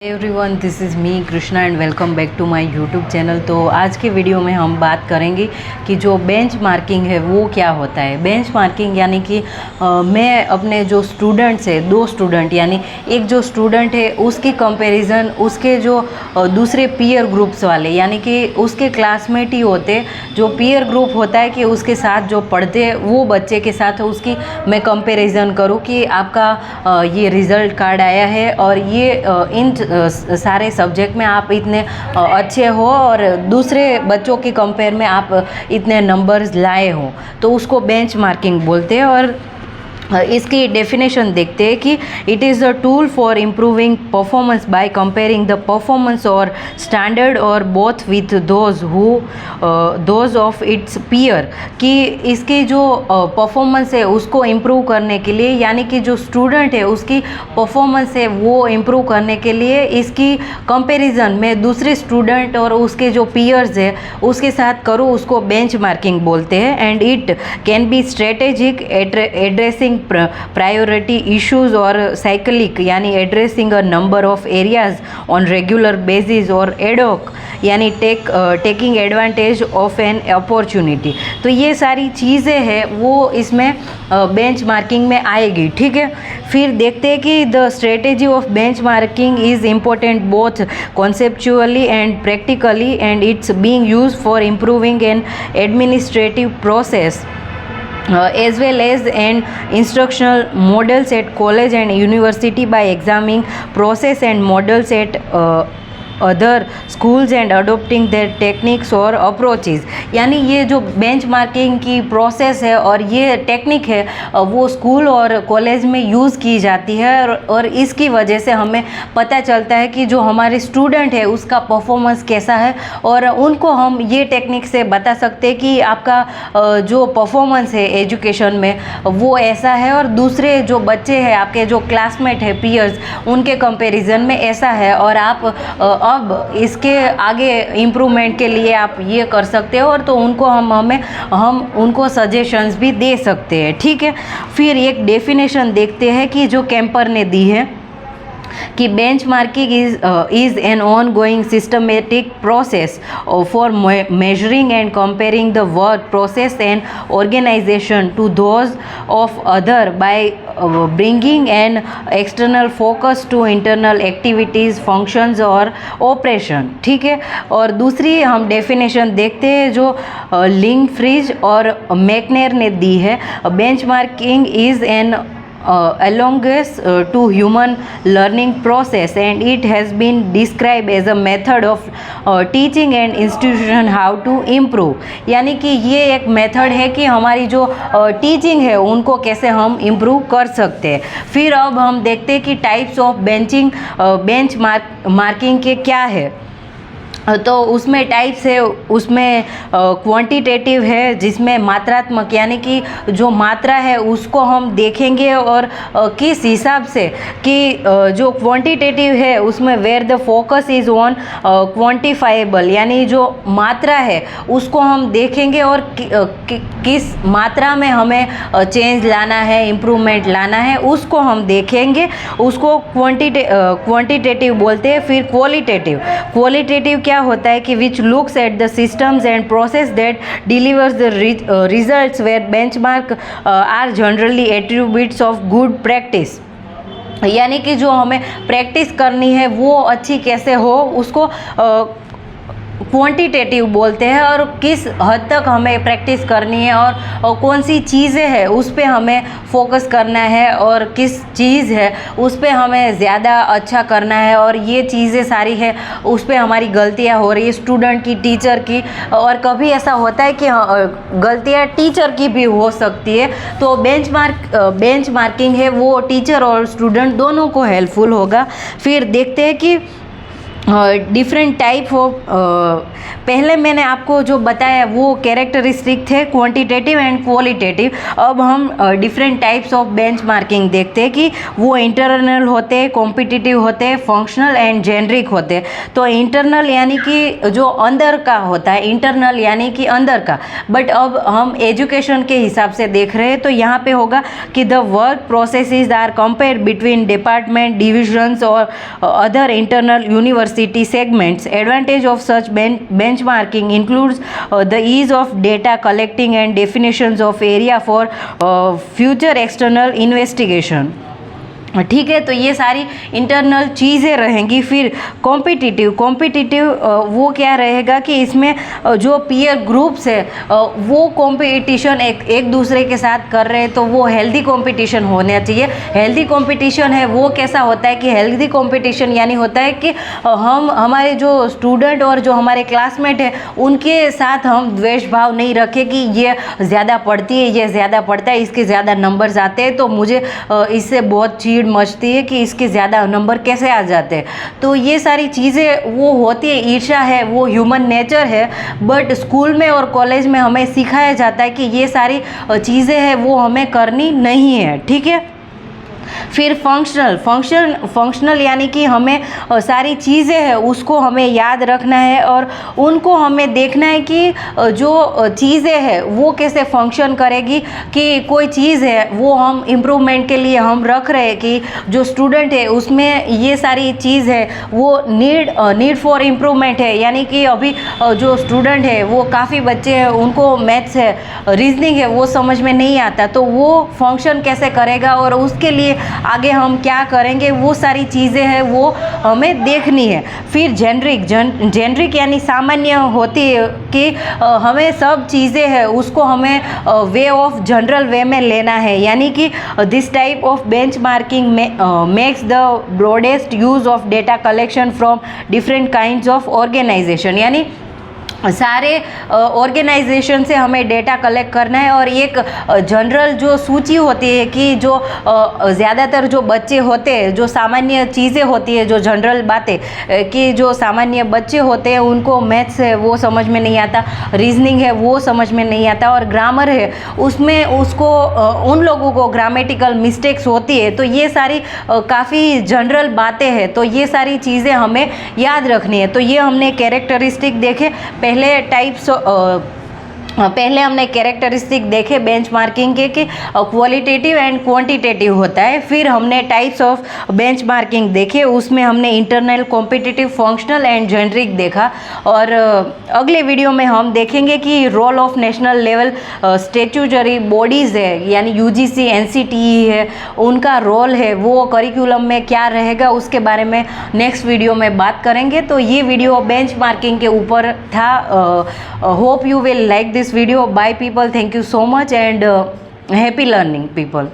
Everyone, this is me Krishna and welcome back to my YouTube channel. तो आज के video में हम बात करेंगे कि जो बेंच मार्किंग है वो क्या होता है। बेंच मार्किंग यानी कि मैं अपने जो स्टूडेंट्स है, दो स्टूडेंट यानी एक जो स्टूडेंट है उसकी कंपैरिजन उसके जो दूसरे पीयर ग्रुप्स वाले यानी कि उसके क्लासमेट ही होते, जो पीयर ग्रुप होता है कि उसके साथ जो पढ़ते हैं वो बच्चे के साथ उसकी मैं कंपैरिजन करूँ कि आपका ये रिज़ल्ट कार्ड आया है और ये इन सारे सब्जेक्ट में आप इतने अच्छे हो और दूसरे बच्चों के कंपेयर में आप इतने नंबर्स लाए हो, तो उसको बेंच मार्किंग बोलते हैं। और इसकी डेफिनेशन देखते हैं कि it is a tool for improving performance by comparing the performance और स्टैंडर्ड और both with those of its peer, कि इसकी जो परफॉर्मेंस है उसको इम्प्रूव करने के लिए यानी कि जो स्टूडेंट है उसकी परफॉर्मेंस है वो इम्प्रूव करने के लिए इसकी कंपैरिजन में दूसरे स्टूडेंट और उसके जो पीयर्स है उसके साथ करो, उसको बेंच मार्किंग बोलते हैं। And it can be strategic addressing priority issues और साइक्लिक यानी addressing a number of areas on regular basis और एडॉक यानी taking advantage of an opportunity. तो ये सारी चीज़ें हैं वो इसमें बेंच मार्किंग में आएगी, ठीक है। फिर देखते हैं कि the strategy of bench marking is important both conceptually and practically and it's being used for improving N administrative process as well as an instructional models at college and university by examining process and models at other schools and adopting their techniques और approaches. यानी ये जो bench marking की process है और ये technique है वो स्कूल और कॉलेज में यूज़ की जाती है और इसकी वजह से हमें पता चलता है कि जो हमारे स्टूडेंट है उसका परफॉर्मेंस कैसा है और उनको हम ये टेक्निक से बता सकते हैं कि आपका जो परफॉर्मेंस है एजुकेशन में वो ऐसा है और दूसरे जो बच्चे हैं आपके जो क्लासमेट है पीयर्स उनके कंपैरिजन में ऐसा है और आप अब इसके आगे इम्प्रूवमेंट के लिए आप ये कर सकते हो और तो उनको हम उनको सजेशंस भी दे सकते हैं, ठीक है। फिर एक डेफिनेशन देखते हैं कि जो कैंपर ने दी है कि benchmarking is an ongoing systematic process for measuring and comparing the work process and organisation to those of other by bringing an external focus to internal activities functions और operation, ठीक है। और दूसरी हम definition देखते हैं जो लिंगफ्रिज और मैकनेर ने दी है। Bench marking is N alongous to human learning process and it has been described as a method of teaching and institution how to improve। यानी कि ये एक मेथड है कि हमारी जो टीचिंग है उनको कैसे हम इम्प्रूव कर सकते हैं। फिर अब हम देखते हैं कि टाइप्स ऑफ बेंच मार्किंग के क्या है। तो उसमें टाइप्स है, उसमें क्वांटिटेटिव है जिसमें मात्रात्मक यानी कि जो मात्रा है उसको हम देखेंगे और किस हिसाब से कि जो क्वांटिटेटिव है उसमें where the focus is on quantifiable यानी जो मात्रा है उसको हम देखेंगे और किस मात्रा में हमें चेंज लाना है, इम्प्रूवमेंट लाना है उसको हम देखेंगे, उसको क्वांटिटेटिव बोलते हैं। फिर क्वालिटेटिव क्या होता है कि which looks at the systems and process that delivers the results where benchmark are generally attributes of good practice. यानी कि जो हमें प्रैक्टिस करनी है वो अच्छी कैसे हो उसको क्वांटिटेटिव बोलते हैं और किस हद तक हमें प्रैक्टिस करनी है और कौन सी चीज़ें हैं उस पे हमें फोकस करना है और किस चीज़ है उस पे हमें ज़्यादा अच्छा करना है और ये चीज़ें सारी है उस पे हमारी गलतियां हो रही है स्टूडेंट की, टीचर की, और कभी ऐसा होता है कि गलतियां टीचर की भी हो सकती है। तो बेंच मार्किंग है वो टीचर और स्टूडेंट दोनों को हेल्पफुल होगा। फिर देखते हैं कि डिफरेंट टाइप ऑफ पहले मैंने आपको जो बताया वो कैरेक्टरिस्टिक थे क्वांटिटेटिव एंड क्वालिटेटिव। अब हम डिफरेंट टाइप्स ऑफ बेंचमार्किंग देखते हैं कि वो इंटरनल होते हैं, कॉम्पिटिटिव होते हैं, फंक्शनल एंड जेनरिक होते हैं। तो इंटरनल यानी कि जो अंदर का होता है, इंटरनल यानी कि अंदर का। बट अब हम एजुकेशन के हिसाब से देख रहे हैं तो यहाँ पे होगा कि the work processes are compared between department, divisions और other internal university segments. Advantage of such benchmarking includes the ease of data collecting and definitions of area for future external investigation. ठीक है, तो ये सारी इंटरनल चीज़ें रहेंगी। फिर competitive वो क्या रहेगा कि इसमें जो पीयर ग्रुप्स है वो कंपटीशन एक दूसरे के साथ कर रहे हैं, तो वो हेल्दी कंपटीशन होना चाहिए। हेल्दी कंपटीशन है वो कैसा होता है कि हेल्दी कंपटीशन यानी होता है कि हम हमारे जो स्टूडेंट और जो हमारे क्लासमेट है उनके साथ हम द्वेष भाव नहीं रखें कि ये ज़्यादा पढ़ती है, ये ज़्यादा पढ़ता है, इसके ज़्यादा नंबर्स आते हैं तो मुझे इससे बहुत चीड़ मचती है कि इसके ज़्यादा नंबर कैसे आ जाते हैं। तो ये सारी चीज़ें वो होती है, ईर्ष्या है, वो ह्यूमन नेचर है। बट स्कूल में और कॉलेज में हमें सिखाया जाता है कि ये सारी चीज़ें हैं वो हमें करनी नहीं है। ठीक है। फिर फंक्शनल यानी कि हमें सारी चीज़ें हैं उसको हमें याद रखना है और उनको हमें देखना है कि जो चीज़ें हैं वो कैसे फंक्शन करेगी। कि कोई चीज़ है वो हम इम्प्रूवमेंट के लिए हम रख रहे हैं कि जो स्टूडेंट है उसमें ये सारी चीज़ है वो नीड फॉर इम्प्रूवमेंट है। यानी कि अभी जो स्टूडेंट है वो काफ़ी बच्चे हैं उनको मैथ्स है, रीजनिंग है वो समझ में नहीं आता, तो वो फंक्शन कैसे करेगा और उसके लिए आगे हम क्या करेंगे, वो सारी चीज़ें हैं वो हमें देखनी है। फिर जेनरिक यानी सामान्य होती है कि हमें सब चीज़ें हैं उसको हमें वे ऑफ जनरल वे में लेना है। यानी कि this type of benchmarking makes the broadest use of data collection from different kinds of organisation. यानी सारे ऑर्गेनाइजेशन से हमें डेटा कलेक्ट करना है और एक जनरल जो सूची होती है कि जो ज़्यादातर जो बच्चे होते हैं, जो सामान्य चीज़ें होती है, जो जनरल बातें कि जो सामान्य बच्चे होते हैं उनको मैथ्स है वो समझ में नहीं आता, रीजनिंग है वो समझ में नहीं आता और ग्रामर है उसमें उसको उन लोगों को ग्रामेटिकल मिस्टेक्स होती है। तो ये सारी काफ़ी जनरल बातें हैं, तो ये सारी चीज़ें हमें याद रखनी है। तो ये हमने कैरेक्टरिस्टिक देखे। पहले हमने कैरेक्टरिस्टिक देखे बेंचमार्किंग के कि क्वालिटेटिव एंड क्वांटिटेटिव होता है। फिर हमने टाइप्स ऑफ बेंचमार्किंग देखे, उसमें हमने internal, competitive, functional and generic देखा। और अगले वीडियो में हम देखेंगे कि role of national level statutory bodies है यानी यूजीसी, एनसीटीई है, उनका रोल है वो करिकुलम में क्या रहेगा उसके बारे में नेक्स्ट वीडियो में बात करेंगे। तो ये वीडियो बेंचमार्किंग के ऊपर था। Hope you will like this video. Bye people, thank you so much and happy learning people.